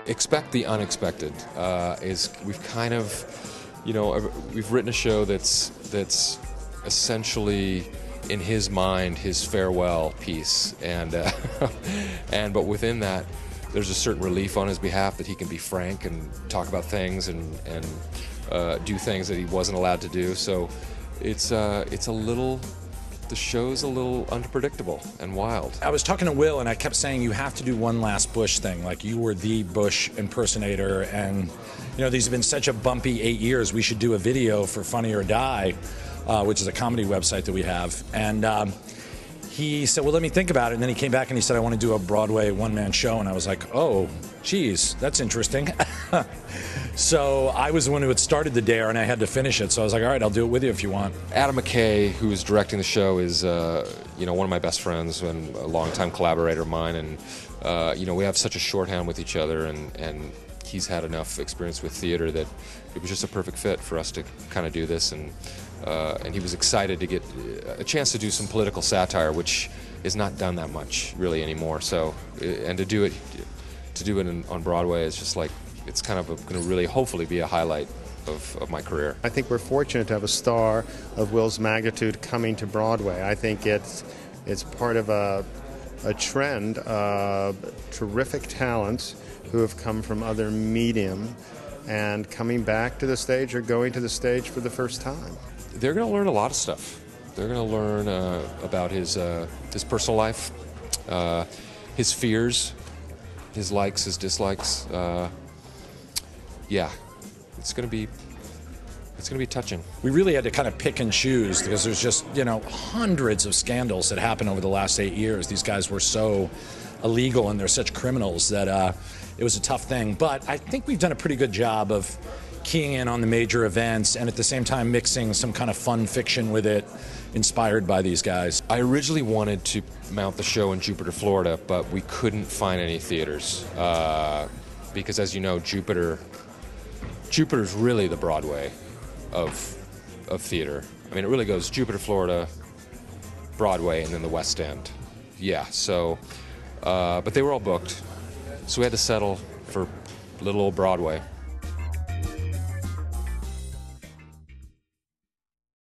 expect the unexpected. We've kind of, we've written a show that's essentially, in his mind, his farewell piece, and but within that, there's a certain relief on his behalf that he can be frank and talk about things and do things that he wasn't allowed to do. So it's a little. The show's a little unpredictable and wild. I was talking to Will, and I kept saying you have to do one last Bush thing. Like, you were the Bush impersonator, and these have been such a bumpy 8 years. We should do a video for Funny or Die, which is a comedy website that we have. And he said, well, let me think about it. And then he came back and he said, I want to do a Broadway one-man show. And I was like, oh, geez, that's interesting. So I was the one who had started the dare, and I had to finish it. So I was like, all right, I'll do it with you if you want. Adam McKay, who's directing the show, is one of my best friends and a longtime collaborator of mine. And we have such a shorthand with each other, and he's had enough experience with theater that it was just a perfect fit for us to kind of do this. And he was excited to get a chance to do some political satire, which is not done that much really anymore. So, and to do it on Broadway is just like, it's kind of going to really hopefully be a highlight of my career. I think we're fortunate to have a star of Will's magnitude coming to Broadway. I think it's part of a trend of terrific talents who have come from other medium and coming back to the stage or going to the stage for the first time. They're going to learn a lot of stuff. They're going to learn about his personal life, his fears, his likes, his dislikes. Yeah, it's going to be touching. We really had to kind of pick and choose because there's just, hundreds of scandals that happened over the last 8 years. These guys were so illegal and they're such criminals that it was a tough thing. But I think we've done a pretty good job of keying in on the major events and at the same time mixing some kind of fun fiction with it, inspired by these guys. I originally wanted to mount the show in Jupiter, Florida, but we couldn't find any theaters because, as you know, Jupiter's really the Broadway of theater. I mean, it really goes Jupiter, Florida, Broadway, and then the West End. Yeah, so, but they were all booked, so we had to settle for little old Broadway.